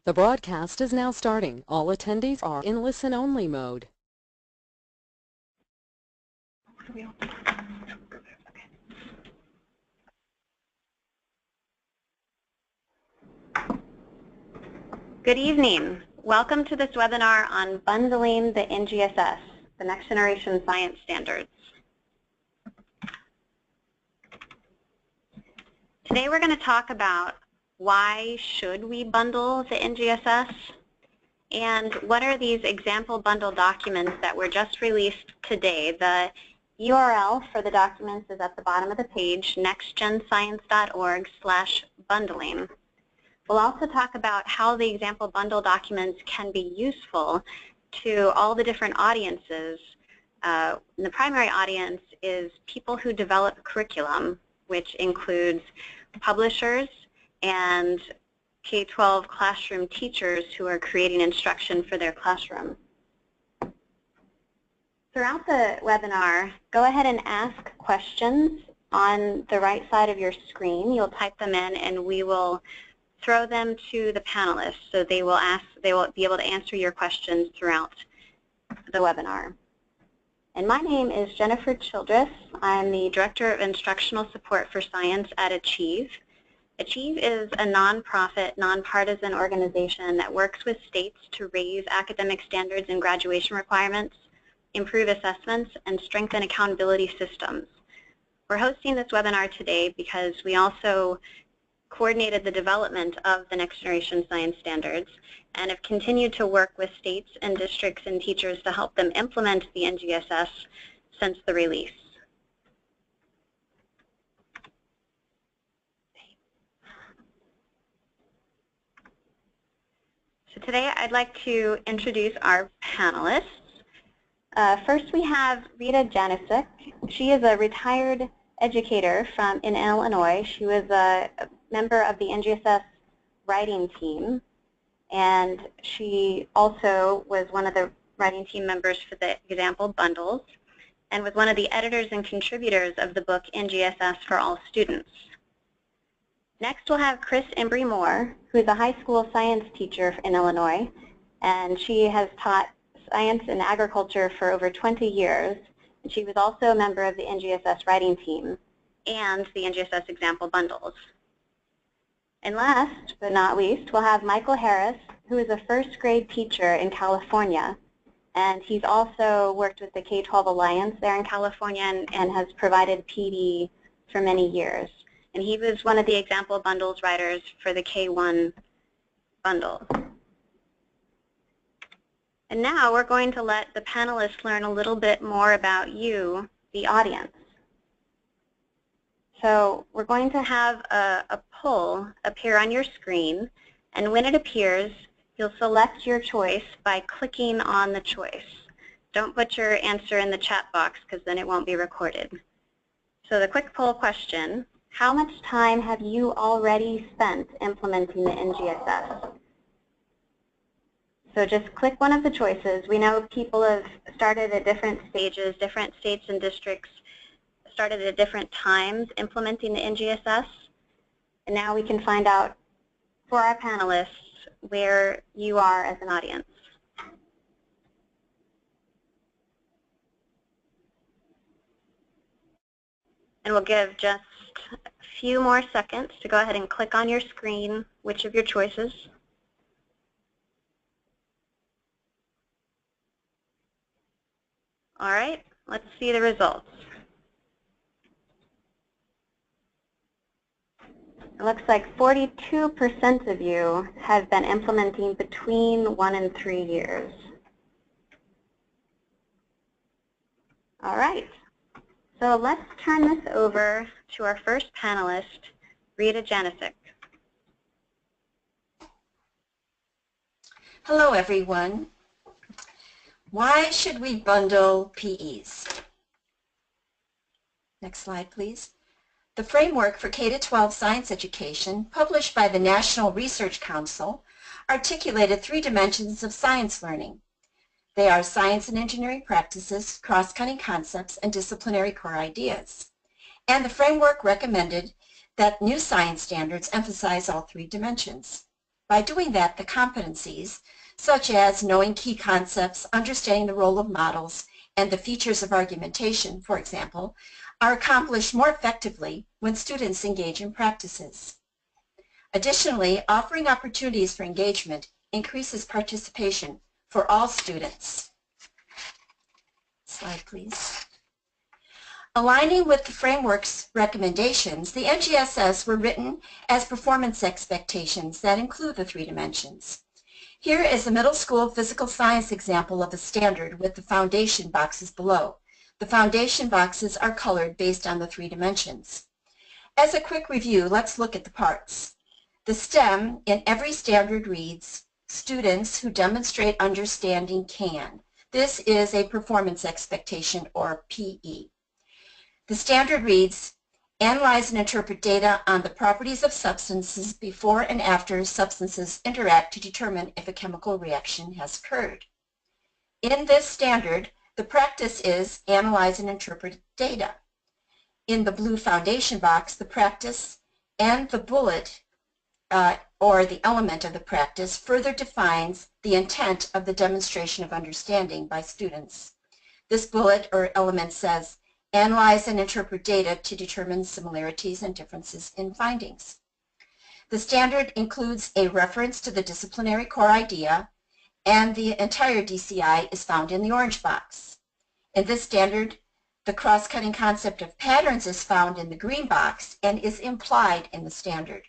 The broadcast is now starting. All attendees are in listen-only mode. Good evening. Welcome to this webinar on bundling the NGSS, the Next Generation Science Standards. Today we're going to talk about why should we bundle the NGSS and what are these example bundle documents that were just released today. The URL for the documents is at the bottom of the page, nextgenscience.org/bundling. We'll also talk about how the example bundle documents can be useful to all the different audiences. The primary audience is people who develop curriculum, which includes publishers and K-12 classroom teachers who are creating instruction for their classroom. Throughout the webinar, go ahead and ask questions on the right side of your screen. You'll type them in and we will throw them to the panelists so they will be able to answer your questions throughout the webinar. And my name is Jennifer Childress. I'm the Director of Instructional Support for Science at Achieve. Achieve is a nonprofit, nonpartisan organization that works with states to raise academic standards and graduation requirements, improve assessments, and strengthen accountability systems. We're hosting this webinar today because we also coordinated the development of the Next Generation Science Standards and have continued to work with states and districts and teachers to help them implement the NGSS since the release. So today I'd like to introduce our panelists. First we have Rita Janicic. She is a retired educator in Illinois. She was a member of the NGSS writing team, and she also was one of the writing team members for the example bundles and was one of the editors and contributors of the book NGSS for All Students. Next we'll have Chris Embry-Moore, who is a high school science teacher in Illinois, and she has taught science and agriculture for over 20 years. And she was also a member of the NGSS writing team and the NGSS example bundles. And last but not least, we'll have Michael Harris, who is a first grade teacher in California. And he's also worked with the K-12 Alliance there in California and has provided PD for many years. And he was one of the example bundles writers for the K-1 bundle. And now we're going to let the panelists learn a little bit more about you, the audience. So we're going to have a poll appear on your screen, and when it appears, you'll select your choice by clicking on the choice. Don't put your answer in the chat box because then it won't be recorded. So the quick poll question, how much time have you already spent implementing the NGSS? So just click one of the choices. We know people have started at different stages, different states and districts started at different times implementing the NGSS. And now we can find out for our panelists where you are as an audience. And we'll give just a few more seconds to go ahead and click on your screen which of your choices. All right, let's see the results. It looks like 42% of you have been implementing between 1 and 3 years. All right, so let's turn this over to our first panelist, Rita Janicic. Hello, everyone. Why should we bundle PEs? Next slide, please. The framework for K-12 science education, published by the National Research Council, articulated 3 dimensions of science learning. They are science and engineering practices, cross-cutting concepts, and disciplinary core ideas. And the framework recommended that new science standards emphasize all 3 dimensions. By doing that, the competencies, such as knowing key concepts, understanding the role of models, and the features of argumentation, for example, are accomplished more effectively when students engage in practices. Additionally, offering opportunities for engagement increases participation for all students. Slide, please. Aligning with the framework's recommendations, the NGSS were written as performance expectations that include the 3 dimensions. Here is a middle school physical science example of a standard with the foundation boxes below. The foundation boxes are colored based on the 3 dimensions. As a quick review, let's look at the parts. The STEM in every standard reads, students who demonstrate understanding can. This is a performance expectation, or PE. The standard reads, analyze and interpret data on the properties of substances before and after substances interact to determine if a chemical reaction has occurred. In this standard, the practice is analyze and interpret data. In the blue foundation box, the practice and the bullet or the element of the practice further defines the intent of the demonstration of understanding by students. This bullet or element says, analyze and interpret data to determine similarities and differences in findings. The standard includes a reference to the disciplinary core idea, and the entire DCI is found in the orange box. In this standard, the cross-cutting concept of patterns is found in the green box and is implied in the standard.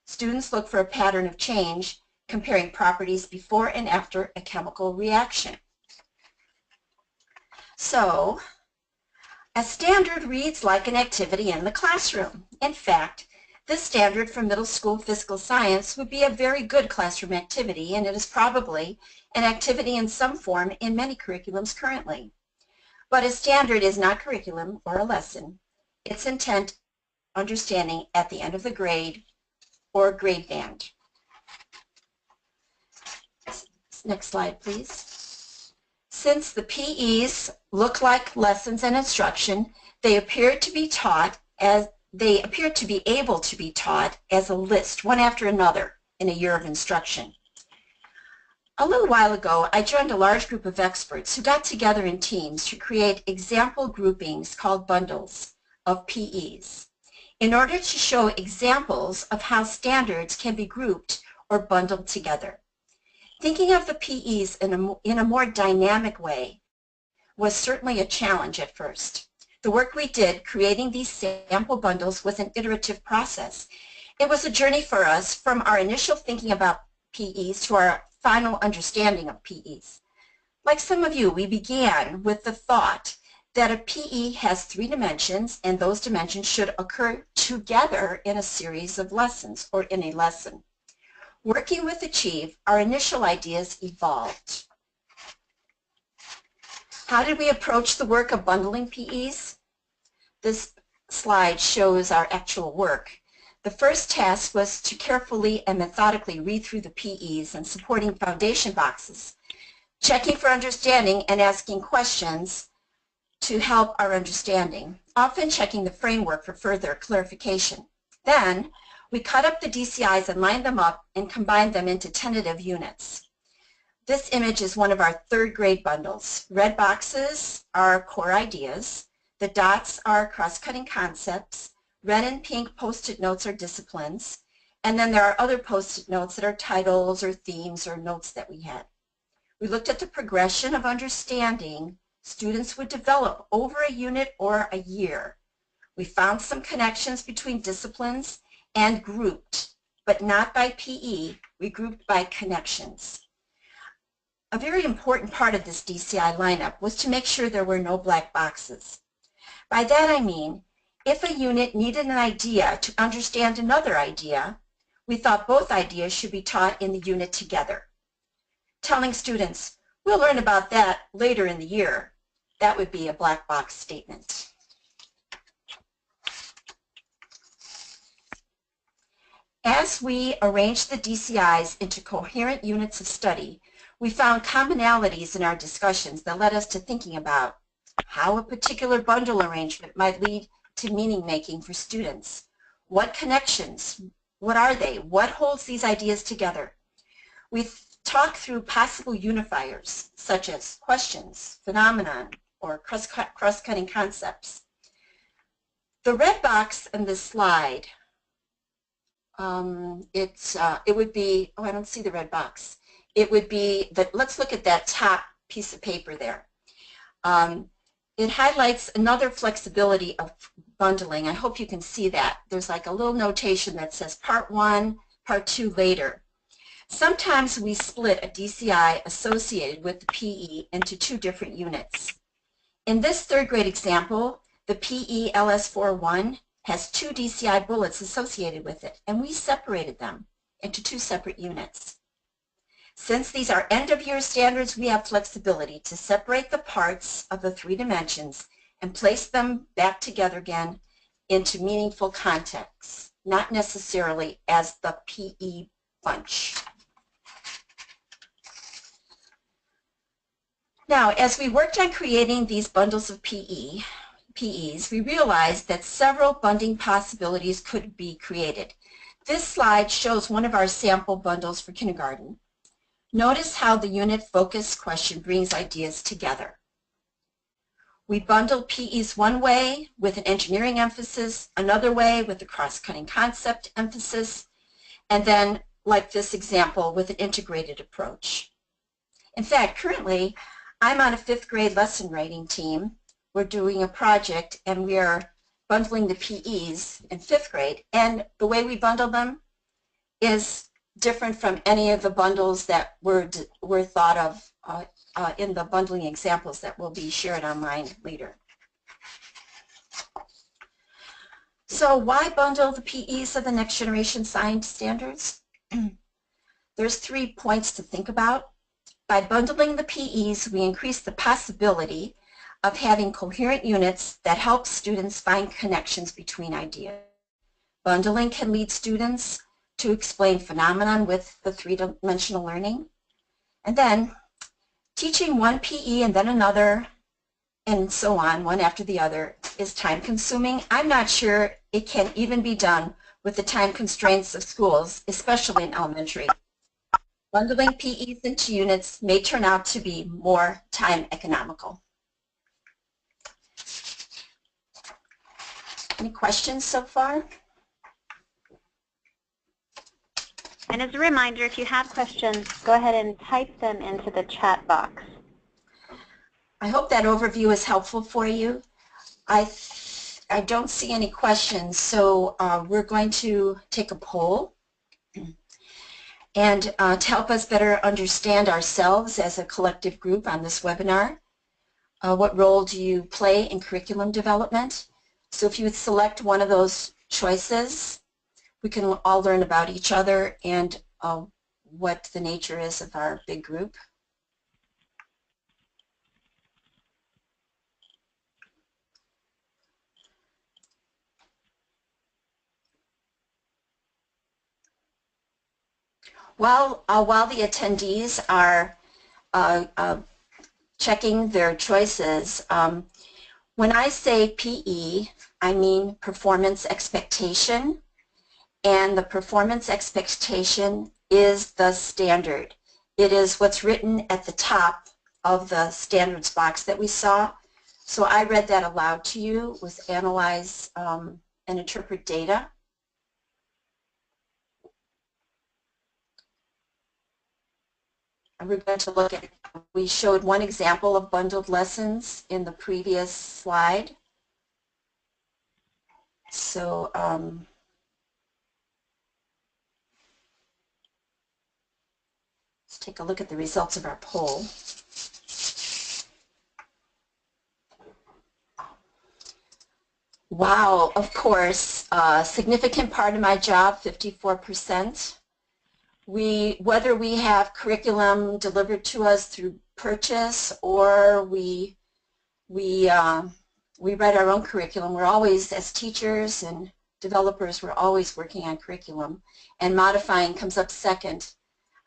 Students look for a pattern of change comparing properties before and after a chemical reaction. So, a standard reads like an activity in the classroom. In fact, this standard for middle school physical science would be a very good classroom activity, and it is probably an activity in some form in many curriculums currently. But a standard is not curriculum or a lesson. Its intent, understanding at the end of the grade or grade band. Next slide, please. Since the PEs look like lessons and instruction, they appear to be able to be taught as a list, one after another, in a year of instruction. A little while ago, I joined a large group of experts who got together in teams to create example groupings called bundles of PEs in order to show examples of how standards can be grouped or bundled together. Thinking of the PEs in a more dynamic way was certainly a challenge at first. The work we did creating these sample bundles was an iterative process. It was a journey for us from our initial thinking about PEs to our final understanding of PEs. Like some of you, we began with the thought that a PE has 3 dimensions, and those dimensions should occur together in a series of lessons or in a lesson. Working with Achieve, our initial ideas evolved. How did we approach the work of bundling PEs? This slide shows our actual work. The first task was to carefully and methodically read through the PEs and supporting foundation boxes, checking for understanding and asking questions to help our understanding, often checking the framework for further clarification. Then, we cut up the DCIs and lined them up and combined them into tentative units. This image is one of our 3rd grade bundles. Red boxes are core ideas. The dots are cross-cutting concepts. Red and pink post-it notes are disciplines. And then there are other post-it notes that are titles or themes or notes that we had. We looked at the progression of understanding students would develop over a unit or a year. We found some connections between disciplines and grouped, but not by PE. We grouped by connections. A very important part of this DCI lineup was to make sure there were no black boxes. By that I mean, if a unit needed an idea to understand another idea, we thought both ideas should be taught in the unit together. Telling students, we'll learn about that later in the year, that would be a black box statement. As we arranged the DCIs into coherent units of study, we found commonalities in our discussions that led us to thinking about how a particular bundle arrangement might lead to meaning making for students. What connections? What are they? What holds these ideas together? We talk through possible unifiers, such as questions, phenomenon, or cross-cutting concepts. The red box in this slide, it would be, oh, I don't see the red box. It would be, let's look at that top piece of paper there. It highlights another flexibility of bundling. I hope you can see that. There's like a little notation that says part 1, part 2 later. Sometimes we split a DCI associated with the PE into 2 different units. In this 3rd grade example, the PE LS41 has 2 DCI bullets associated with it, and we separated them into 2 separate units. Since these are end-of-year standards, we have flexibility to separate the parts of the 3 dimensions and place them back together again into meaningful contexts, not necessarily as the PE bunch. Now, as we worked on creating these bundles of PEs, we realized that several bundling possibilities could be created. This slide shows one of our sample bundles for kindergarten. Notice how the unit focus question brings ideas together. We bundled PEs one way with an engineering emphasis, another way with a cross-cutting concept emphasis, and then, like this example, with an integrated approach. In fact, currently, I'm on a 5th grade lesson writing team. We're doing a project and we are bundling the PEs in 5th grade, and the way we bundle them is different from any of the bundles that were thought of in the bundling examples that will be shared online later. So why bundle the PEs of the next generation science standards? There's 3 points to think about. By bundling the PEs, we increase the possibility of having coherent units that help students find connections between ideas. Bundling can lead students to explain phenomenon with the 3-dimensional learning. And then teaching one PE and then another and so on, one after the other, is time consuming. I'm not sure it can even be done with the time constraints of schools, especially in elementary. Bundling PEs into units may turn out to be more time economical. Any questions so far? And as a reminder, if you have questions, go ahead and type them into the chat box. I hope that overview is helpful for you. I don't see any questions, so we're going to take a poll. And to help us better understand ourselves as a collective group on this webinar, what role do you play in curriculum development? So if you would select one of those choices, we can all learn about each other and what the nature is of our big group. While the attendees are checking their choices, when I say PE, I mean performance expectation, and the performance expectation is the standard. It is what's written at the top of the standards box that we saw. So I read that aloud to you, was analyze and interpret data. We're going to look at, we showed one example of bundled lessons in the previous slide. So let's take a look at the results of our poll. Wow, of course, a significant part of my job, 54%. Whether we have curriculum delivered to us through purchase or we write our own curriculum, we're always, as teachers and developers, we're always working on curriculum, and modifying comes up second.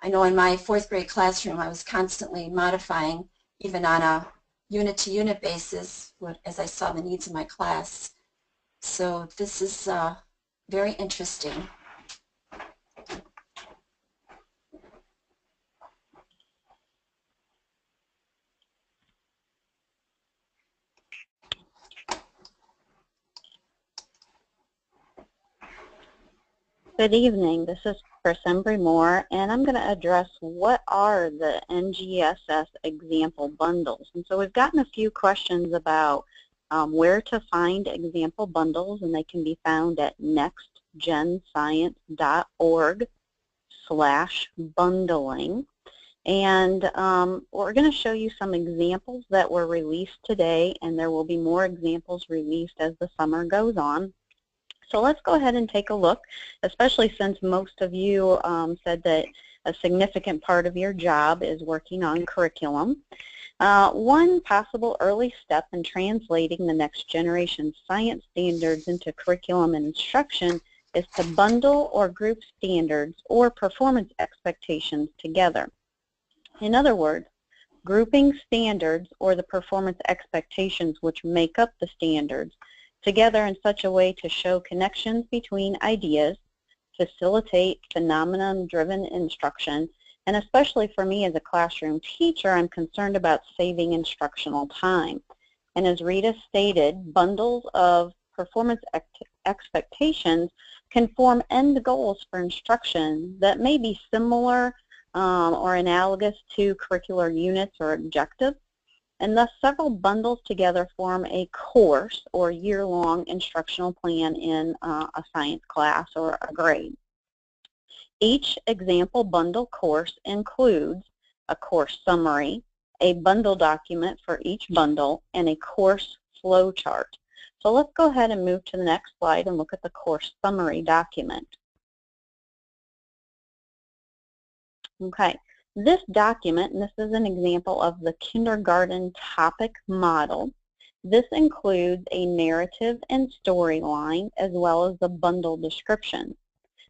I know in my 4th grade classroom I was constantly modifying, even on a unit-to-unit basis, as I saw the needs of my class. So this is very interesting. Good evening. This is Chris Embry-Moore, and I'm going to address what are the NGSS example bundles. And so we've gotten a few questions about where to find example bundles, and they can be found at nextgenscience.org/bundling. And we're going to show you some examples that were released today, and there will be more examples released as the summer goes on. So let's go ahead and take a look, especially since most of you said that a significant part of your job is working on curriculum. One possible early step in translating the next generation science standards into curriculum and instruction is to bundle or group standards or performance expectations together. In other words, grouping standards or the performance expectations which make up the standards together in such a way to show connections between ideas, facilitate phenomenon-driven instruction, and especially for me as a classroom teacher, I'm concerned about saving instructional time. And as Rita stated, bundles of performance expectations can form end goals for instruction that may be similar or analogous to curricular units or objectives, and thus several bundles together form a course or year-long instructional plan in a science class or a grade. Each example bundle course includes a course summary, a bundle document for each bundle, and a course flow chart. So let's go ahead and move to the next slide and look at the course summary document. Okay. This document, and this is an example of the kindergarten topic model, this includes a narrative and storyline as well as the bundle description.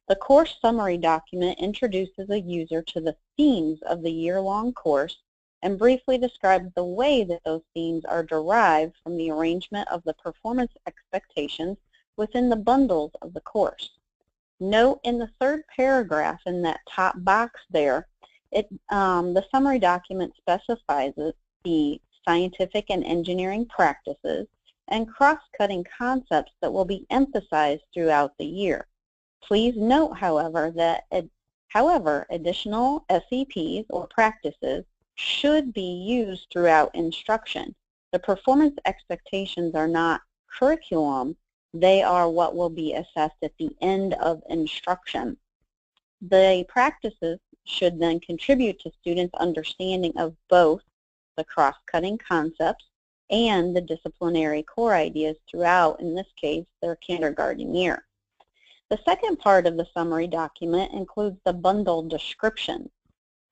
The course summary document introduces a user to the themes of the year-long course and briefly describes the way that those themes are derived from the arrangement of the performance expectations within the bundles of the course. Note in the third paragraph in that top box there, the summary document specifies the scientific and engineering practices and cross-cutting concepts that will be emphasized throughout the year. Please note, however, that additional SEPs or practices should be used throughout instruction. The performance expectations are not curriculum. They are what will be assessed at the end of instruction. The practices should then contribute to students' understanding of both the cross-cutting concepts and the disciplinary core ideas throughout, in this case, their kindergarten year. The second part of the summary document includes the bundle description.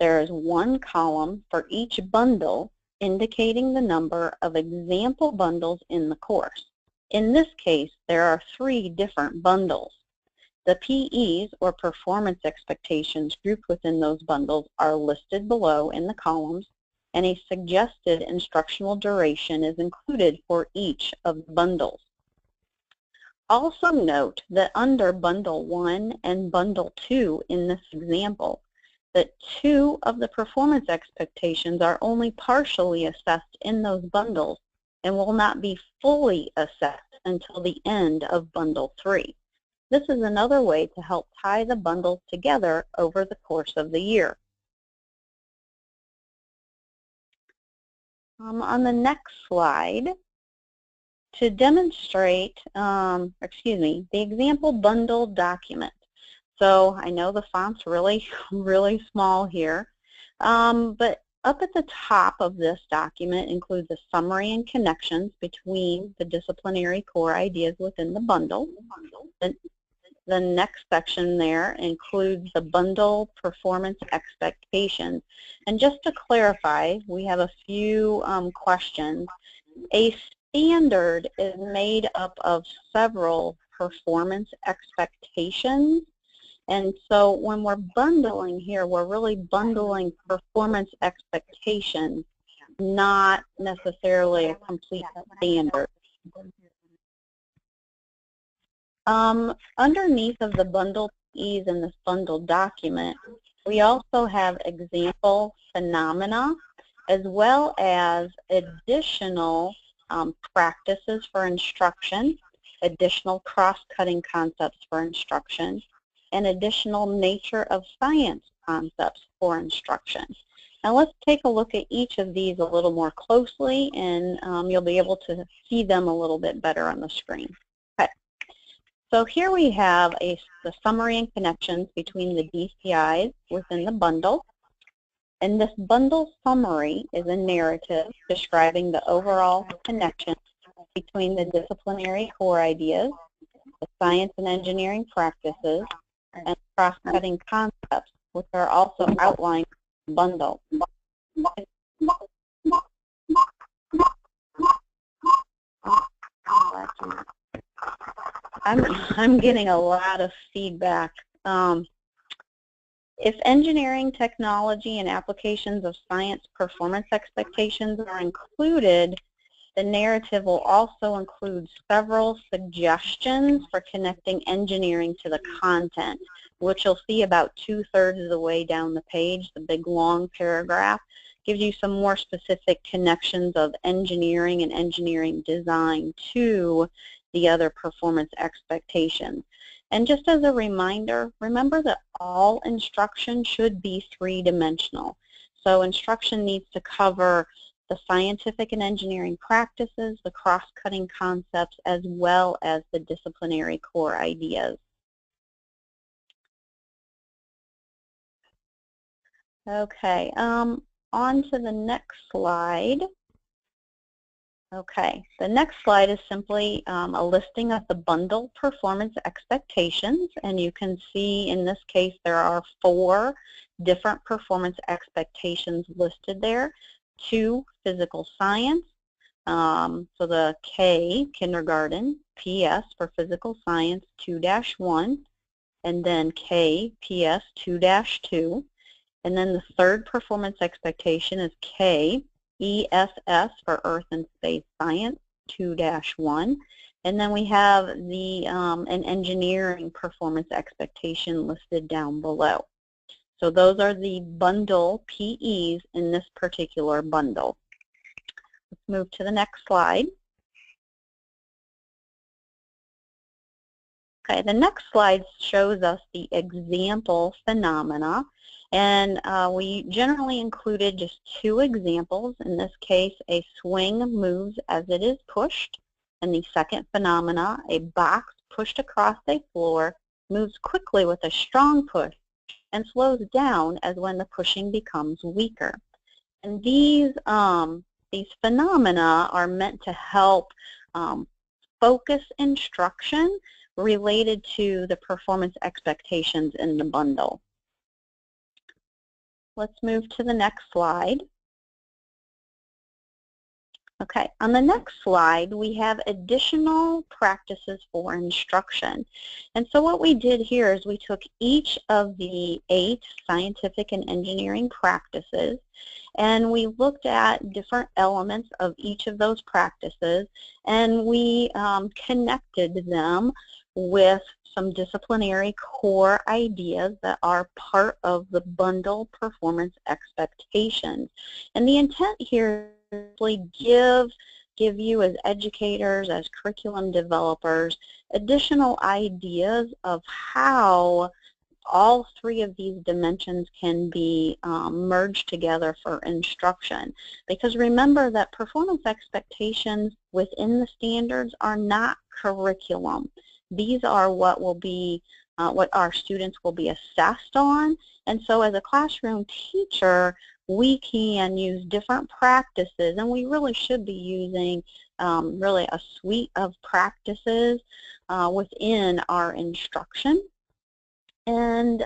There is one column for each bundle indicating the number of example bundles in the course. In this case, there are 3 different bundles. The PEs, or performance expectations, grouped within those bundles are listed below in the columns, and a suggested instructional duration is included for each of the bundles. Also note that under Bundle 1 and Bundle 2 in this example, that 2 of the performance expectations are only partially assessed in those bundles and will not be fully assessed until the end of Bundle 3. This is another way to help tie the bundles together over the course of the year. On the next slide, to demonstrate, the example bundle document. So I know the font's really small here, but up at the top of this document includes a summary and connections between the disciplinary core ideas within the bundle. The next section there includes the bundle performance expectations. And just to clarify, we have a few questions. A standard is made up of several performance expectations. And so when we're bundling here, we're really bundling performance expectations, not necessarily a complete standard. Underneath of the bundle PEs in this bundle document, we also have example phenomena as well as additional practices for instruction, additional cross-cutting concepts for instruction, and additional nature of science concepts for instruction. Now let's take a look at each of these a little more closely, and you'll be able to see them a little bit better on the screen. Okay. So here we have the summary and connections between the DCIs within the bundle. And this bundle summary is a narrative describing the overall connection between the disciplinary core ideas, the science and engineering practices, and cross-cutting concepts, which are also outlined in the bundle. I'm getting a lot of feedback. If engineering, technology, and applications of science performance expectations are included, the narrative will also include several suggestions for connecting engineering to the content, which you'll see about 2/3 of the way down the page. The big long paragraph gives you some more specific connections of engineering and engineering design to the other performance expectations. And just as a reminder, remember that all instruction should be three-dimensional. So instruction needs to cover the scientific and engineering practices, the cross-cutting concepts, as well as the disciplinary core ideas. Okay, on to the next slide. Okay, the next slide is simply a listing of the bundle performance expectations, and you can see in this case there are 4 different performance expectations listed there. 2 physical science, so the K, kindergarten, PS for physical science 2-1, and then K, PS 2-2, and then the 3rd performance expectation is K, ESS for Earth and Space Science 2-1, and then we have the an engineering performance expectation listed down below. So those are the bundle PEs in this particular bundle. Let's move to the next slide. Okay, the next slide shows us the example phenomena, and we generally included just 2 examples. In this case, a swing moves as it is pushed, and the second phenomena, a box pushed across a floor, moves quickly with a strong push and slows down as when the pushing becomes weaker. And these phenomena are meant to help focus instruction related to the performance expectations in the bundle. Let's move to the next slide. Okay, on the next slide we have additional practices for instruction. And so what we did here is we took each of the 8 scientific and engineering practices and we looked at different elements of each of those practices, and we connected them with some disciplinary core ideas that are part of the bundle performance expectations. And the intent here is to give you as educators, as curriculum developers, additional ideas of how all 3 of these dimensions can be merged together for instruction. Because remember that performance expectations within the standards are not curriculum. These are what will be what our students will be assessed on, and so as a classroom teacher we can use different practices, and we really should be using really a suite of practices within our instruction. And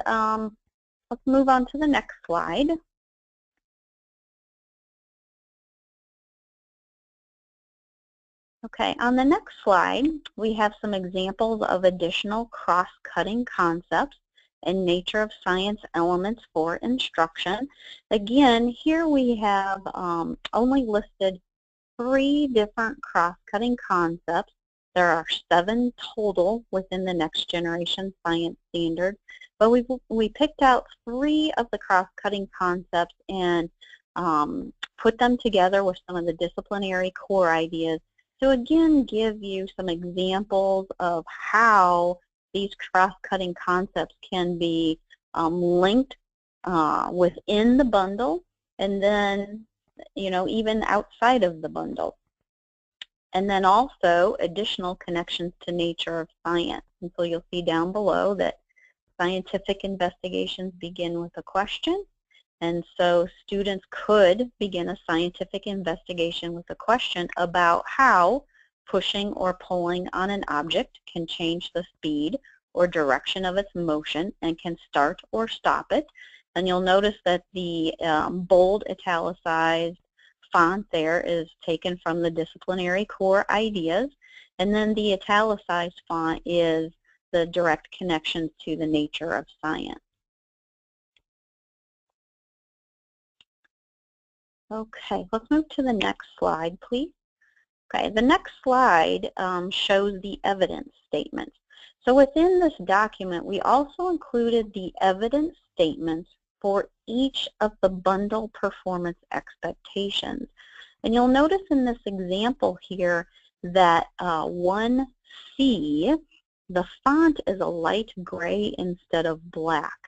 let's move on to the next slide. Okay, on the next slide, we have some examples of additional cross-cutting concepts and nature of science elements for instruction. Again, here we have only listed 3 different cross-cutting concepts. There are 7 total within the Next Generation Science Standard, but we picked out 3 of the cross-cutting concepts and put them together with some of the disciplinary core ideas to again give you some examples of how these cross-cutting concepts can be linked within the bundle, and then, even outside of the bundle. And then also additional connections to nature of science. And so you'll see down below that scientific investigations begin with a question. And so students could begin a scientific investigation with a question about how pushing or pulling on an object can change the speed or direction of its motion and can start or stop it. And you'll notice that the bold italicized font there is taken from the disciplinary core ideas, and then the italicized font is the direct connections to the nature of science. Okay, let's move to the next slide, please. Okay, the next slide shows the evidence statements. So within this document, we also included the evidence statements for each of the bundle performance expectations. And you'll notice in this example here that 1C, the font is a light gray instead of black.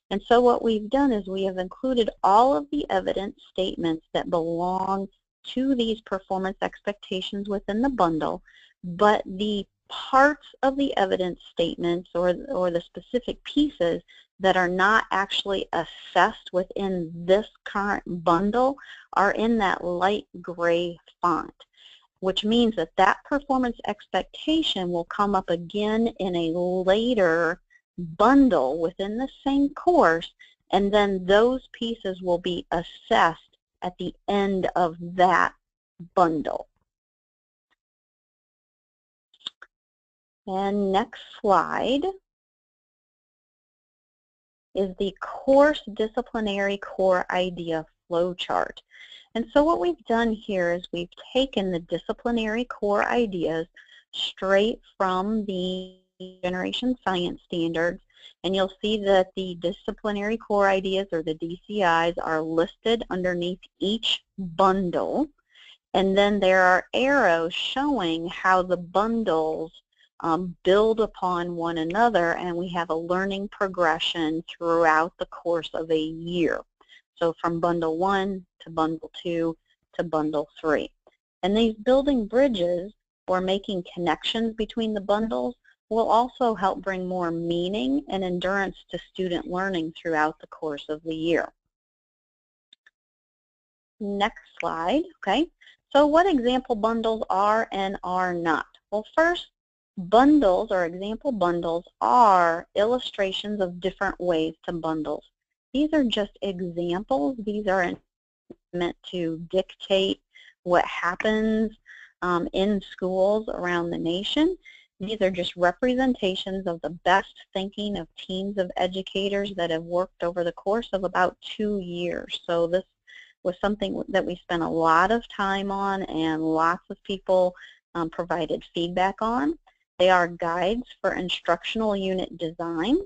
And so what we've done is we have included all of the evidence statements that belong to these performance expectations within the bundle, but the parts of the evidence statements or the specific pieces that are not actually assessed within this current bundle are in that light gray font, which means that that performance expectation will come up again in a later bundle within the same course, and then those pieces will be assessed at the end of that bundle. And next slide is the course disciplinary core idea flowchart. And so what we've done here is we've taken the disciplinary core ideas straight from the Generation Science Standards, and you'll see that the disciplinary core ideas, or the DCIs, are listed underneath each bundle, and then there are arrows showing how the bundles build upon one another, and we have a learning progression throughout the course of a year. So from bundle 1 to bundle 2 to bundle 3. And these building bridges or making connections between the bundles will also help bring more meaning and endurance to student learning throughout the course of the year. Next slide, okay. So what example bundles are and are not? Well, first, bundles or example bundles are illustrations of different ways to bundles. These are just examples. These aren't meant to dictate what happens in schools around the nation. These are just representations of the best thinking of teams of educators that have worked over the course of about 2 years. So this was something that we spent a lot of time on, and lots of people provided feedback on. They are guides for instructional unit design.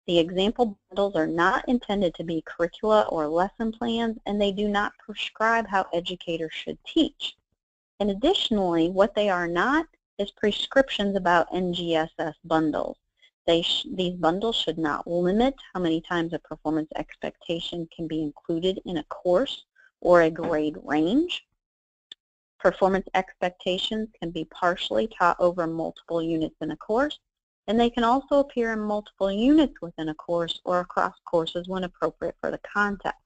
The example bundles are not intended to be curricula or lesson plans, and they do not prescribe how educators should teach. And additionally, what they are not is prescriptions about NGSS bundles. These bundles should not limit how many times a performance expectation can be included in a course or a grade range. Performance expectations can be partially taught over multiple units in a course, and they can also appear in multiple units within a course or across courses when appropriate for the context.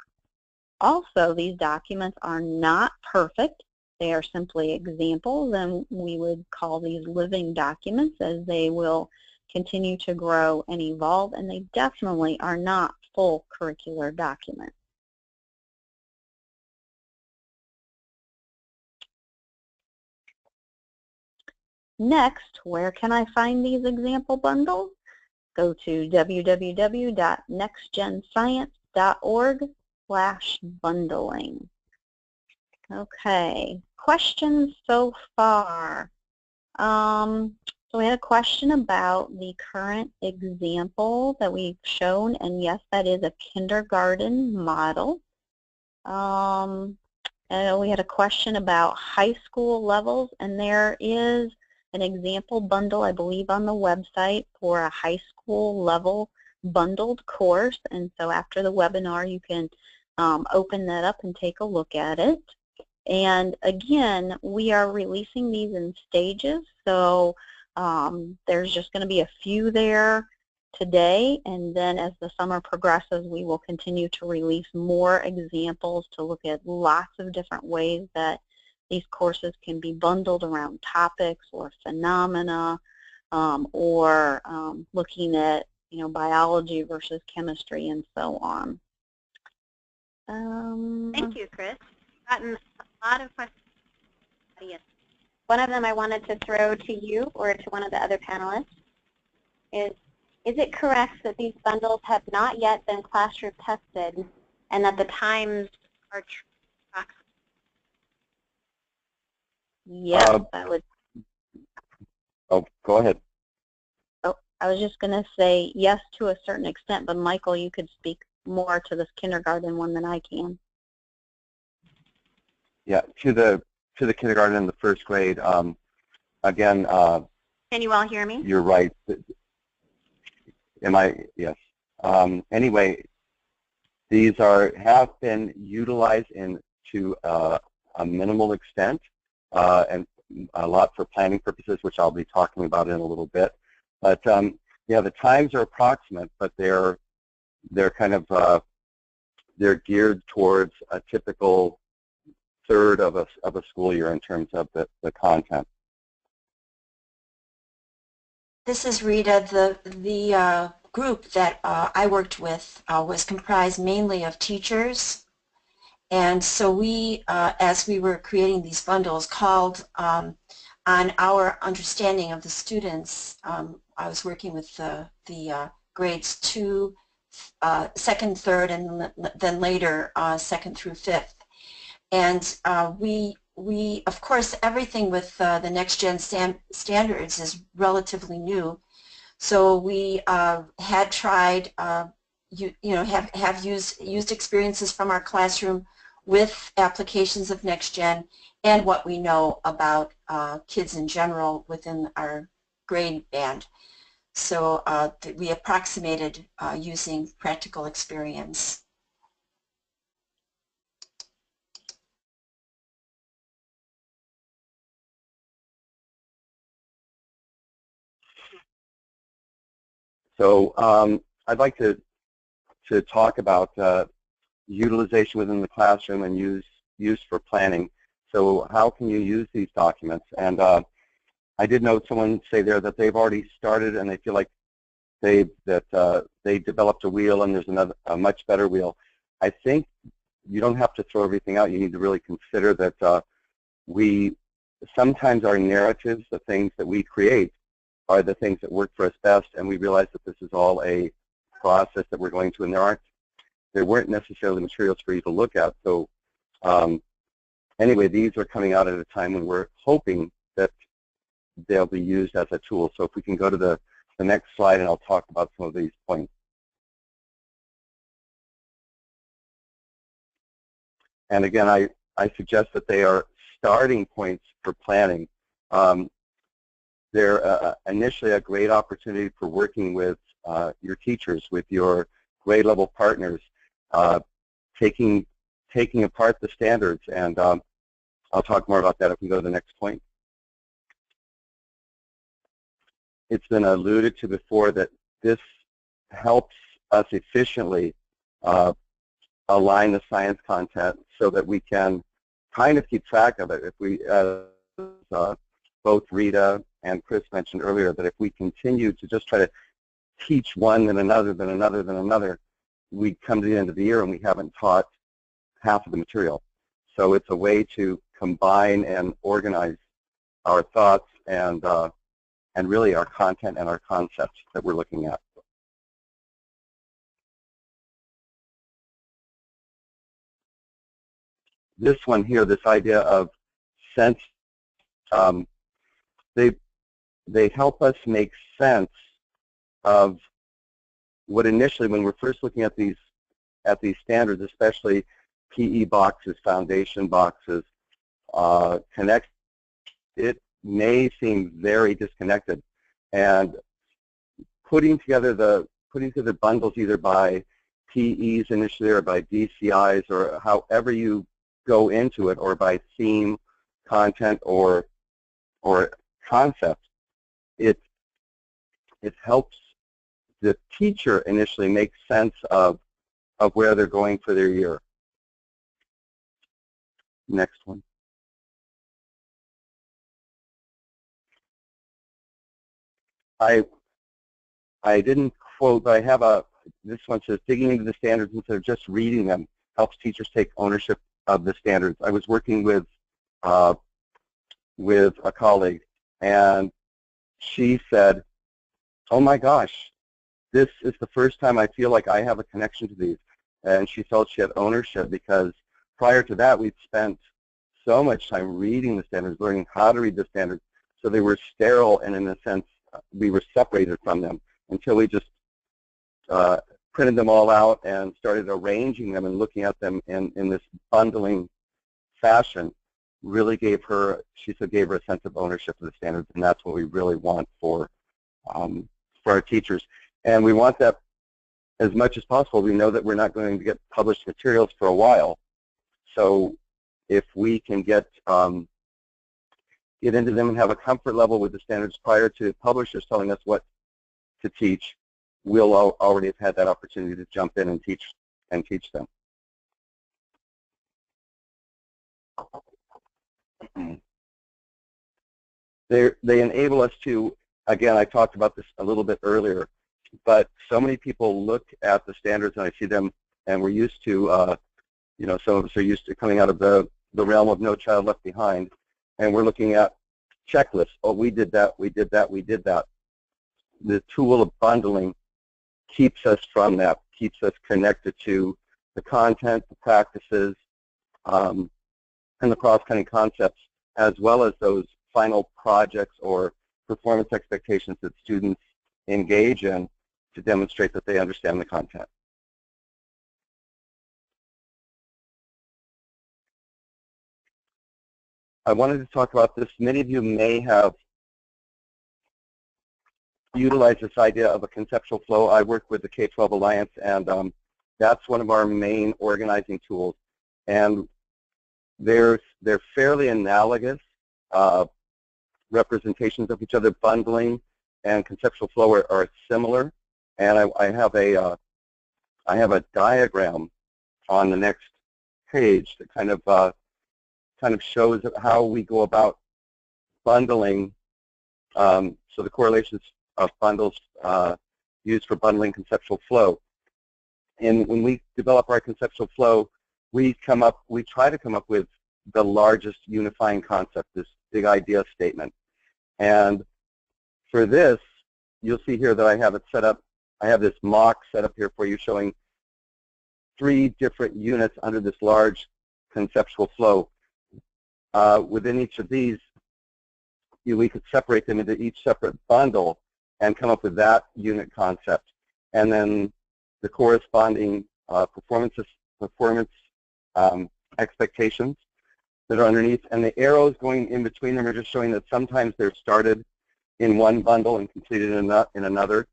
Also, these documents are not perfect. They are simply examples, and we would call these living documents, as they will continue to grow and evolve, and they definitely are not full curricular documents. Next, where can I find these example bundles? Go to www.nextgenscience.org/bundling. Okay, questions so far. So we had a question about the current example that we've shown, and yes, that is a kindergarten model. And we had a question about high school levels, and there is an example bundle, I believe, on the website for a high school level bundled course. And so after the webinar, you can open that up and take a look at it. And again, we are releasing these in stages. So there's just going to be a few there today, and then as the summer progresses, we will continue to release more examples to look at lots of different ways that these courses can be bundled around topics or phenomena, or looking at biology versus chemistry and so on. Thank you, Chris. We've gotten a lot of questions from the audience. One of them I wanted to throw to you or to one of the other panelists is it correct that these bundles have not yet been classroom tested and that the times are approximate? Yes, I would. Oh, go ahead. Oh, I was just going to say yes to a certain extent, but Michael, you could speak more to this kindergarten one than I can. Yeah, to the kindergarten and the first grade. Again, can you all hear me? You're right. Am I? Yes. Anyway, these have been utilized to a minimal extent, and a lot for planning purposes, which I'll be talking about in a little bit. But yeah, the times are approximate, but they're kind of they're geared towards a typical third of a school year in terms of the content. This is Rita. The group that I worked with was comprised mainly of teachers, and so we, as we were creating these bundles, called on our understanding of the students. I was working with the grades 2, 2nd, 3rd, and then later 2nd through 5th. And we, of course, everything with the Next Gen standards is relatively new. So we had tried, have used experiences from our classroom with applications of Next Gen and what we know about kids in general within our grade band. So we approximated using practical experience. So I'd like to talk about utilization within the classroom and use for planning. So how can you use these documents? And I did note someone say there that they've already started and they feel like they developed a wheel and there's a much better wheel. I think you don't have to throw everything out. You need to really consider that sometimes our narratives, the things that we create, are the things that work for us best, and we realize that this is all a process that we're going to, and there weren't necessarily materials for you to look at. So anyway, these are coming out at a time when we're hoping that they'll be used as a tool. So if we can go to the next slide, and I'll talk about some of these points. And again, I suggest that they are starting points for planning. They're initially a great opportunity for working with your teachers, with your grade level partners, taking apart the standards, and I'll talk more about that if we go to the next point. It's been alluded to before that this helps us efficiently align the science content so that we can kind of keep track of it. If we, both Rita and Chris mentioned earlier, that if we continue to just try to teach one, then another, then another, then another, we come to the end of the year and we haven't taught half of the material. So it's a way to combine and organize our thoughts and really our content and our concepts that we're looking at. This one here, this idea of sense, they help us make sense of what initially, when we're first looking at these standards, especially PE boxes, foundation boxes, connect it may seem very disconnected, and putting together bundles either by PEs initially or by DCIs or however you go into it, or by theme, content, or concept, it helps the teacher initially make sense of where they're going for their year. Next one. I didn't quote, but I have this one says, digging into the standards instead of just reading them helps teachers take ownership of the standards. I was working with a colleague, and she said, oh my gosh, this is the first time I feel like I have a connection to these. And she felt she had ownership, because prior to that we'd spent so much time reading the standards, learning how to read the standards, so they were sterile, and in a sense we were separated from them until we just printed them all out and started arranging them and looking at them in this bundling fashion. Really gave her, she said, gave her a sense of ownership of the standards, and that's what we really want for our teachers. And we want that as much as possible. We know that we're not going to get published materials for a while, so if we can get into them and have a comfort level with the standards prior to publishers telling us what to teach, we'll already have had that opportunity to jump in and teach them. They enable us to, again, I talked about this a little bit earlier, but so many people look at the standards, and I see them, and we're used to, you know, some of us are used to coming out of the realm of No Child Left Behind, and we're looking at checklists. Oh, we did that, we did that, we did that. The tool of bundling keeps us from that, keeps us connected to the content, the practices, and the cross-cutting concepts, as well as those final projects or performance expectations that students engage in to demonstrate that they understand the content. I wanted to talk about this. Many of you may have utilized this idea of a conceptual flow. I work with the K-12 Alliance, and that's one of our main organizing tools. And they're fairly analogous representations of each other. Bundling and conceptual flow are similar. And I have a diagram on the next page that kind of shows how we go about bundling. So the correlations of bundles used for bundling conceptual flow. And when we develop our conceptual flow, we try to come up with the largest unifying concept, this big idea statement. And for this, you'll see here that I have it set up. I have this mock set up here for you, showing 3 different units under this large conceptual flow. Within each of these, we could separate them into each separate bundle and come up with that unit concept. And then the corresponding performance expectations that are underneath. And the arrows going in between them are just showing that sometimes they're started in one bundle and completed in another.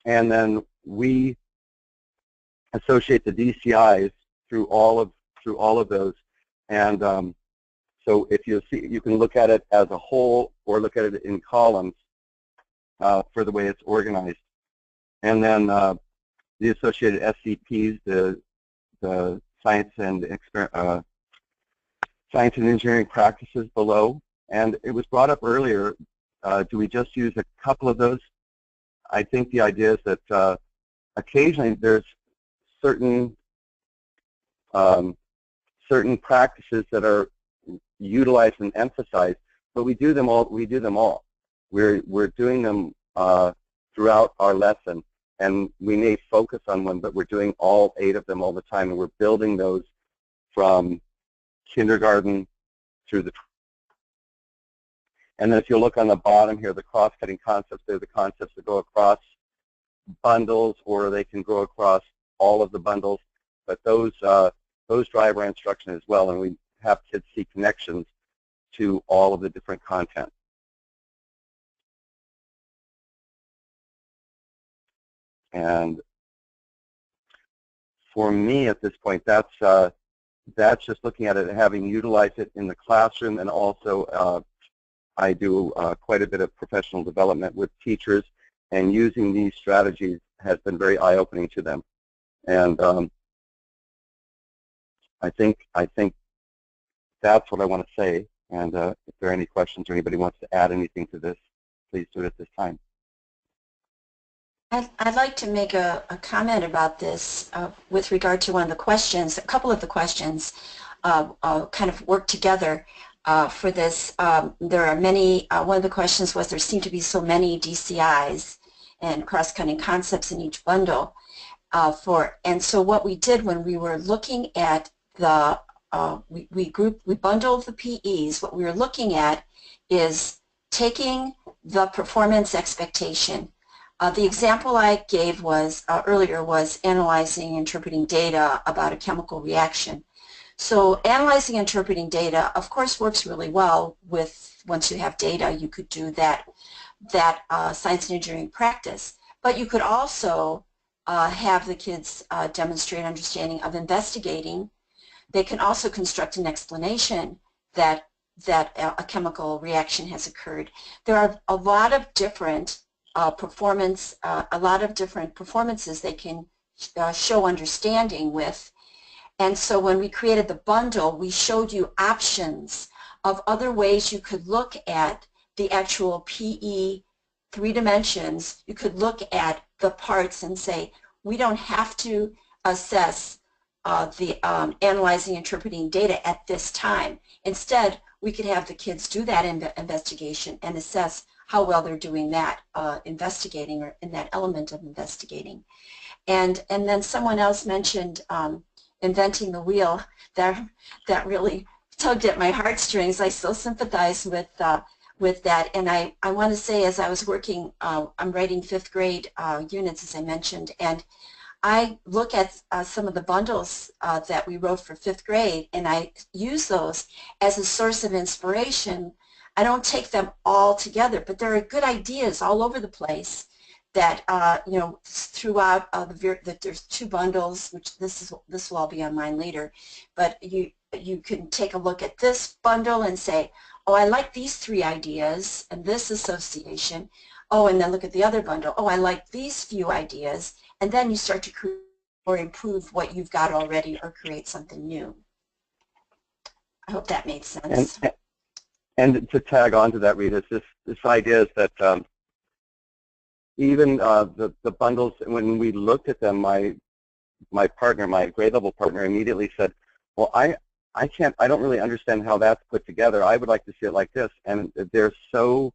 And then we associate the DCIs through all of those. And so if you see, you can look at it as a whole or look at it in columns for the way it's organized. And then the associated SCPs, the science and engineering practices below. And it was brought up earlier, do we just use a couple of those? I think the idea is that occasionally there's certain practices that are utilized and emphasized, but we do them all. We're doing them throughout our lesson, and we may focus on one, but we're doing all 8 of them all the time, and we're building those from kindergarten through the. And then if you look on the bottom here, the cross-cutting concepts, they're the concepts that go across bundles, or they can go across all of the bundles, but those drive our instruction as well, and we have kids see connections to all of the different content. And for me at this point, that's just looking at it, having utilized it in the classroom, and also I do quite a bit of professional development with teachers, and using these strategies has been very eye-opening to them. And I think that's what I want to say. And if there are any questions or anybody wants to add anything to this, please do it at this time. I'd like to make a comment about this with regard to one of the questions. A couple of the questions kind of work together for this. There are many, one of the questions was there seem to be so many DCIs and cross-cutting concepts in each bundle. And so what we did when we were looking at the, we bundled the PEs, what we were looking at is taking the performance expectation. The example I gave was earlier was analyzing, interpreting data about a chemical reaction. So analyzing, interpreting data, of course, works really well with once you have data, you could do that science and engineering practice. But you could also have the kids demonstrate understanding of investigating. They can also construct an explanation that a chemical reaction has occurred. There are a lot of different performances they can show understanding with. And so when we created the bundle, we showed you options of other ways you could look at the actual PE 3 dimensions. You could look at the parts and say, we don't have to assess the analyzing, interpreting data at this time. Instead, we could have the kids do that investigation and assess how well they're doing that investigating, or in that element of investigating. And then someone else mentioned inventing the wheel. That really tugged at my heartstrings. I still sympathize with that. And I want to say, as I was working, I'm writing 5th grade units, as I mentioned, and I look at some of the bundles that we wrote for 5th grade, and I use those as a source of inspiration. I don't take them all together, but there are good ideas all over the place that, you know, throughout that there's 2 bundles, which this will all be on mine later, but you can take a look at this bundle and say, oh, I like these 3 ideas and this association. Oh, and then look at the other bundle. Oh, I like these few ideas. And then you start to create or improve what you've got already or create something new. I hope that made sense. And to tag on to that, Rita, this idea is that even the bundles, when we looked at them, my partner, my grade level partner, immediately said, well, I don't really understand how that's put together. I would like to see it like this. And they're so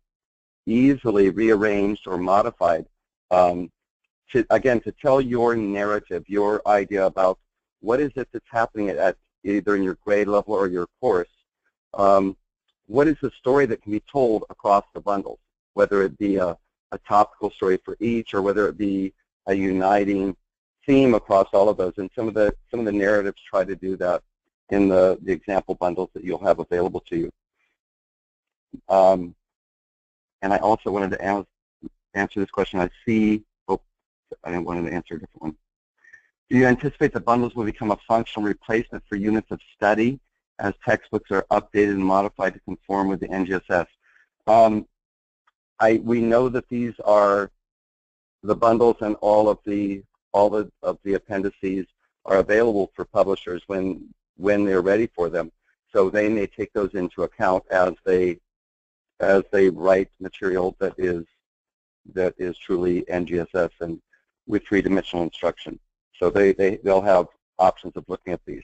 easily rearranged or modified to tell your narrative, your idea about what is it that's happening at either in your grade level or your course. What is the story that can be told across the bundles, whether it be a topical story for each, or whether it be a uniting theme across all of those. And some of the narratives try to do that in the example bundles that you'll have available to you. And I also wanted to answer this question. I see, oh, I didn't want to answer a different one. Do you anticipate the bundles will become a functional replacement for units of study as textbooks are updated and modified to conform with the NGSS? We know that these are the bundles, and all of the appendices are available for publishers when they're ready for them. So they may take those into account as they write material that is truly NGSS and with 3-dimensional instruction. So they'll have options of looking at these.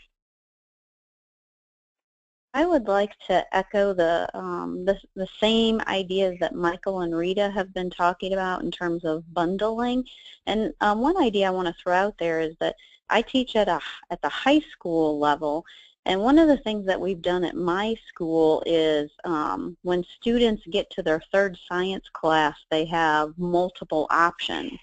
I would like to echo the same ideas that Michael and Rita have been talking about in terms of bundling. And one idea I want to throw out there is that I teach at the high school level, and one of the things that we've done at my school is when students get to their 3rd science class, they have multiple options.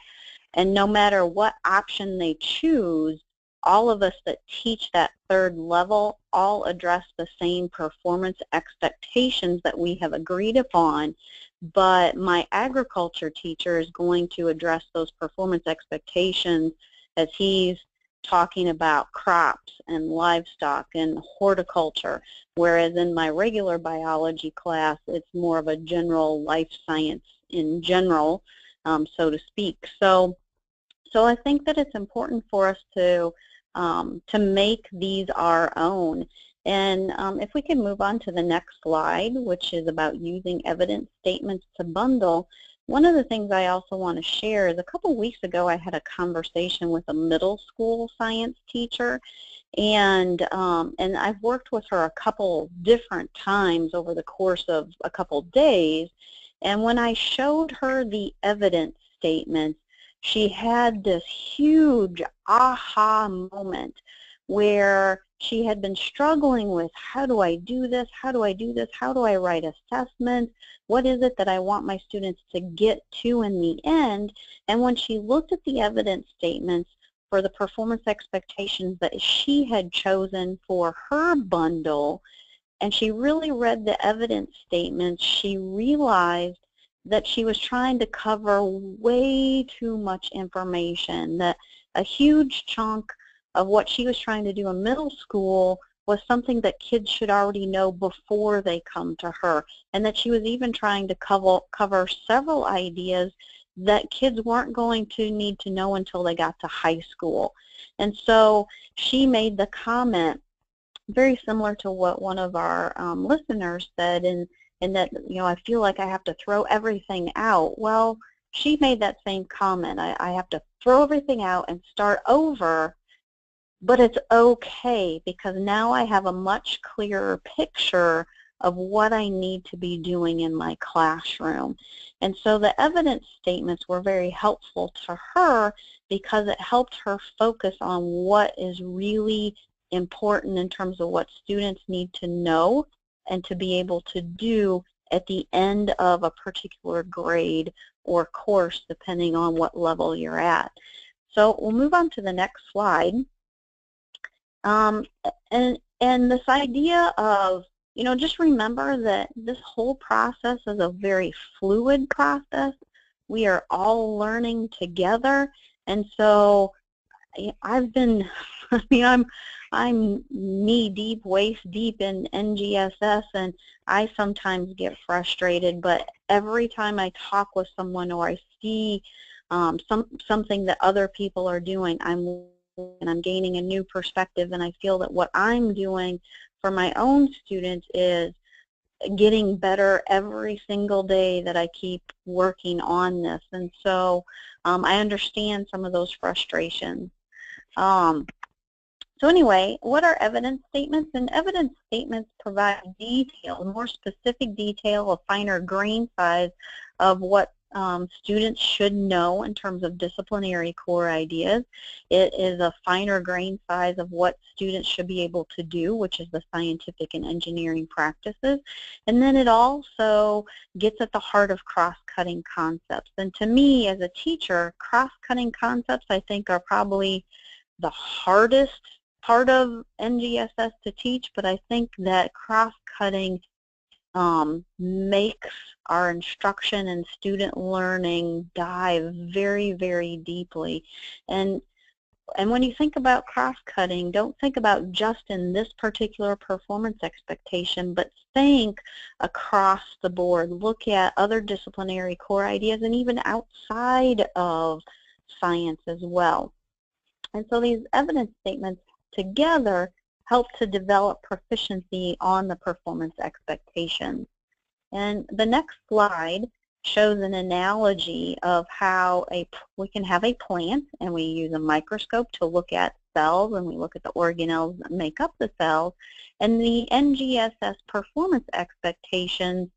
And no matter what option they choose, all of us that teach that third level all address the same performance expectations that we have agreed upon, but my agriculture teacher is going to address those performance expectations as he's talking about crops and livestock and horticulture, whereas in my regular biology class, it's more of a general life science in general, so to speak. So I think that it's important for us to make these our own. And if we can move on to the next slide, which is about using evidence statements to bundle, one of the things I also want to share is a couple weeks ago I had a conversation with a middle school science teacher, and I've worked with her a couple different times over the course of a couple days, and when I showed her the evidence statements, she had this huge aha moment where she had been struggling with, how do I do this, how do I do this, how do I write assessments, what is it that I want my students to get to in the end? And when she looked at the evidence statements for the performance expectations that she had chosen for her bundle, and she really read the evidence statements, she realized that she was trying to cover way too much information, that a huge chunk of what she was trying to do in middle school was something that kids should already know before they come to her, and that she was even trying to cover several ideas that kids weren't going to need to know until they got to high school. And so she made the comment, very similar to what one of our listeners said, and that, you know, I feel like I have to throw everything out. Well, she made that same comment. I have to throw everything out and start over, but it's okay because now I have a much clearer picture of what I need to be doing in my classroom. And so the evidence statements were very helpful to her because it helped her focus on what is really important in terms of what students need to know and to be able to do at the end of a particular grade or course, depending on what level you're at. So we'll move on to the next slide. And this idea of, you know, just remember that this whole process is a very fluid process. We are all learning together, and so I've been, I mean, I'm knee-deep, waist-deep in NGSS, and I sometimes get frustrated, but every time I talk with someone or I see something that other people are doing, I'm gaining a new perspective, and I feel that what I'm doing for my own students is getting better every single day that I keep working on this. And so I understand some of those frustrations. So anyway, what are evidence statements? And evidence statements provide detail, more specific detail, a finer grain size of what students should know in terms of disciplinary core ideas. It is a finer grain size of what students should be able to do, which is the scientific and engineering practices. And then it also gets at the heart of cross-cutting concepts. And to me, as a teacher, cross-cutting concepts, I think, are probably the hardest part of NGSS to teach, but I think that cross-cutting makes our instruction and student learning dive very, very deeply. And when you think about cross-cutting, don't think about just in this particular performance expectation, but think across the board. Look at other disciplinary core ideas and even outside of science as well. And so these evidence statements together help to develop proficiency on the performance expectations. And the next slide shows an analogy of how we can have a plant, and we use a microscope to look at cells, and we look at the organelles that make up the cells. And the NGSS performance expectations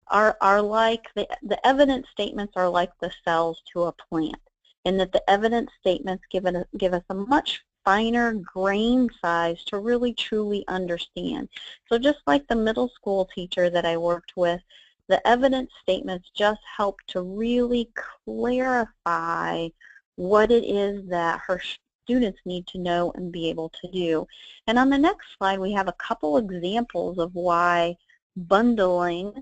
are like, the evidence statements are like the cells to a plant, and that the evidence statements give us a much finer grain size to really truly understand. So just like the middle school teacher that I worked with, the evidence statements just help to really clarify what it is that her students need to know and be able to do. And on the next slide, we have a couple examples of why bundling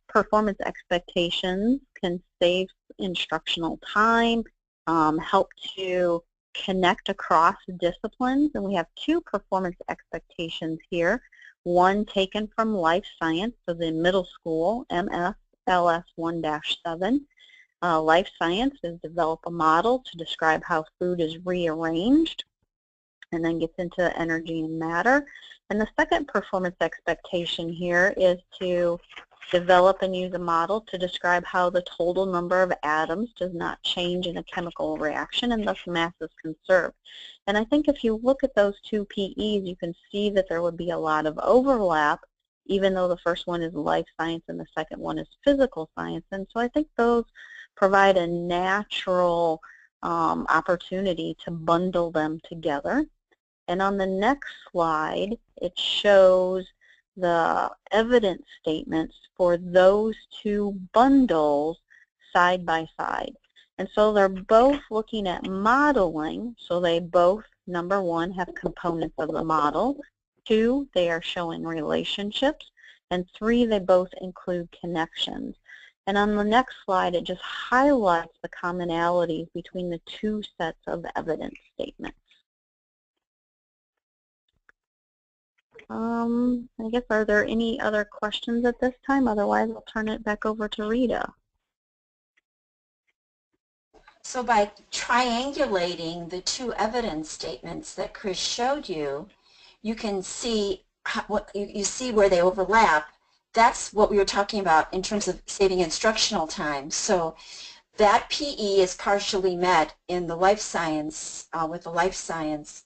performance expectations can save instructional time, help to connect across disciplines. And we have two performance expectations here. One taken from life science, so the middle school, MSLS 1-7. Life science is develop a model to describe how food is rearranged, and then gets into energy and matter. And the second performance expectation here is to develop and use a model to describe how the total number of atoms does not change in a chemical reaction and thus mass is conserved. And I think if you look at those two PEs, you can see that there would be a lot of overlap, even though the first one is life science and the second one is physical science. And so I think those provide a natural opportunity to bundle them together. And on the next slide, it shows the evidence statements for those two bundles side by side. And so they're both looking at modeling, so they both, number one, have components of the model. Two, they are showing relationships. And three, they both include connections. And on the next slide, it just highlights the commonalities between the two sets of evidence statements. I guess, are there any other questions at this time? Otherwise, I'll turn it back over to Rita. So by triangulating the two evidence statements that Chris showed you, you can see you see where they overlap. That's what we were talking about in terms of saving instructional time. So that PE is partially met in the life science with the life science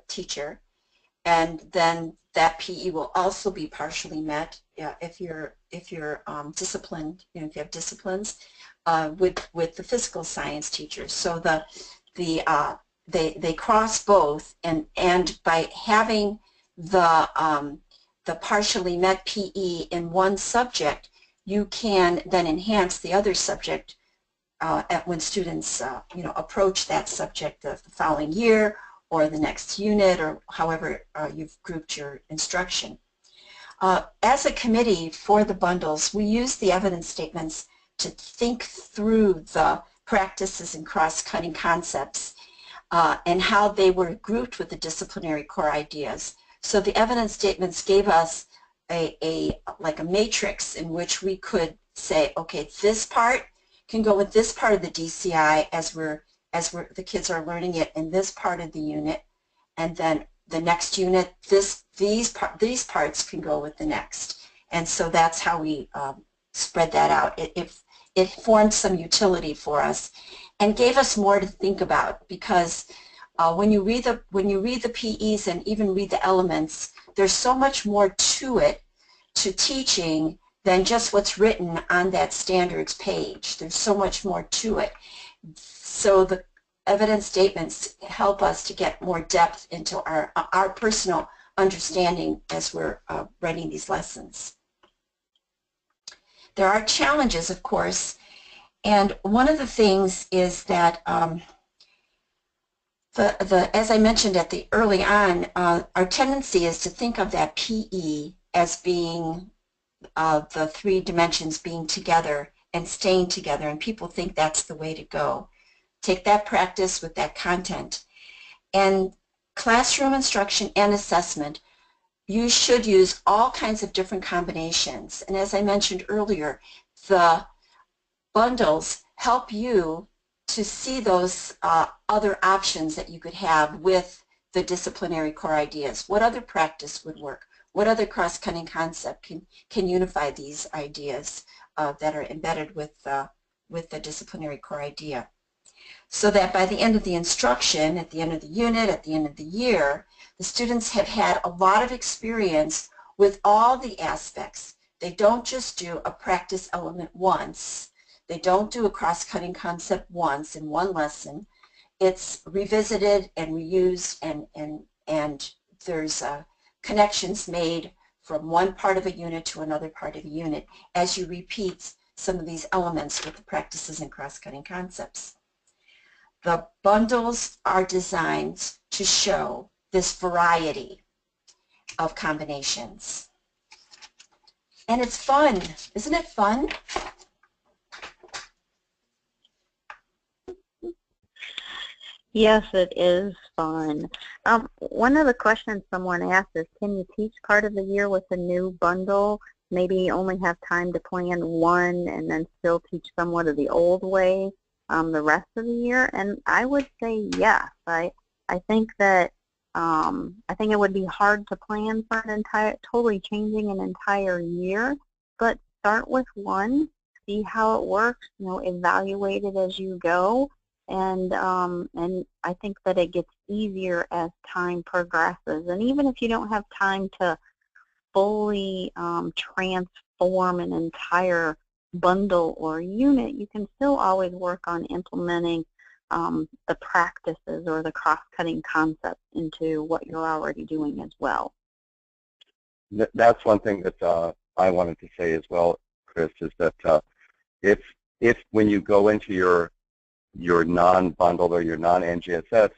teacher, and then that PE will also be partially met if you're disciplined, if you have disciplines with the physical science teachers. So they cross both, and by having the partially met PE in one subject, you can then enhance the other subject when students approach that subject the following year or the next unit, or however you've grouped your instruction. As a committee for the bundles, we use the evidence statements to think through the practices and cross-cutting concepts and how they were grouped with the disciplinary core ideas. So the evidence statements gave us like a matrix in which we could say, okay, this part can go with this part of the DCI as the kids are learning it in this part of the unit, and then the next unit, these parts can go with the next. And so that's how we spread that out. It formed some utility for us and gave us more to think about, because when you read the PEs and even read the elements, there's so much more to it, to teaching, than just what's written on that standards page. There's so much more to it. So the evidence statements help us to get more depth into our personal understanding as we're writing these lessons. There are challenges, of course, and one of the things is that as I mentioned early on, our tendency is to think of that PE as being the three dimensions being together and staying together, and people think that's the way to go. Take that practice with that content. And classroom instruction and assessment, you should use all kinds of different combinations. And as I mentioned earlier, the bundles help you to see those other options that you could have with the disciplinary core ideas. What other practice would work? What other cross-cutting concept can unify these ideas that are embedded with the disciplinary core idea? So that by the end of the instruction, at the end of the unit, at the end of the year, the students have had a lot of experience with all the aspects. They don't just do a practice element once. They don't do a cross-cutting concept once in one lesson. It's revisited and reused, and there's connections made from one part of a unit to another part of the unit as you repeat some of these elements with the practices and cross-cutting concepts. The bundles are designed to show this variety of combinations. And it's fun. Isn't it fun? Yes, it is fun. One of the questions someone asked is, can you teach part of the year with a new bundle? Maybe you only have time to plan one and then still teach somewhat of the old way the rest of the year? And I would say yes. I think that I think it would be hard to plan for an totally changing an entire year, but start with one, see how it works, evaluate it as you go. And I think that it gets easier as time progresses. And even if you don't have time to fully transform an entire bundle or unit, you can still always work on implementing the practices or the cross-cutting concepts into what you're already doing as well. That's one thing that I wanted to say as well, Chris, is that if when you go into your non-bundled or your non-NGSS,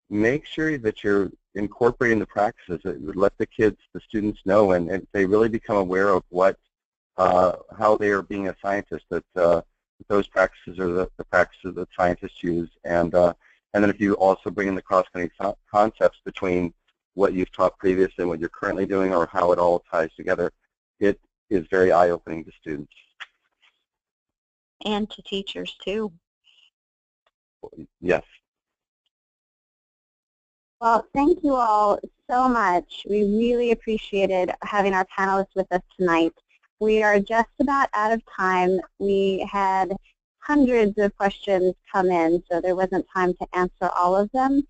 make sure that you're incorporating the practices that would let the kids, the students know, and they really become aware of how they are being a scientist, that those practices are the practices that scientists use. And then if you also bring in the cross-cutting concepts between what you've taught previously and what you're currently doing, or how it all ties together, it is very eye-opening to students. And to teachers, too. Yes. Well, thank you all so much. We really appreciated having our panelists with us tonight. We are just about out of time. We had hundreds of questions come in, so there wasn't time to answer all of them.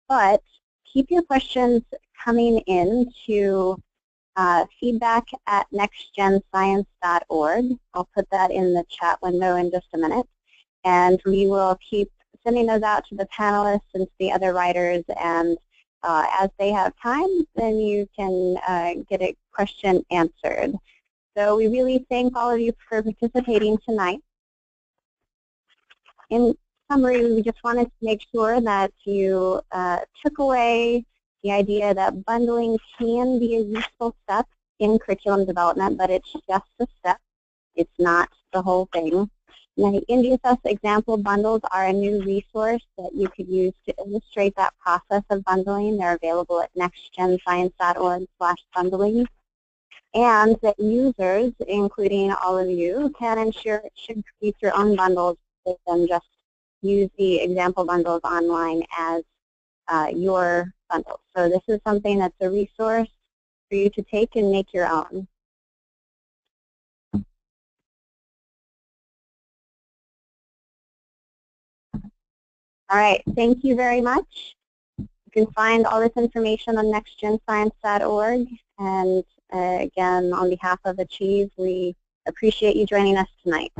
But keep your questions coming in to feedback@nextgenscience.org. I'll put that in the chat window in just a minute. And we will keep sending those out to the panelists and to the other writers, and as they have time, then you can get a question answered. So we really thank all of you for participating tonight. In summary, we just wanted to make sure that you took away the idea that bundling can be a useful step in curriculum development, but it's just a step. It's not the whole thing. And the NGSS example bundles are a new resource that you could use to illustrate that process of bundling. They're available at nextgenscience.org/bundling. And that users, including all of you, can should create your own bundles with them. Just use the example bundles online as your bundles. So this is something that's a resource for you to take and make your own. All right, thank you very much. You can find all this information on nextgenscience.org. And again, on behalf of Achieve, we appreciate you joining us tonight.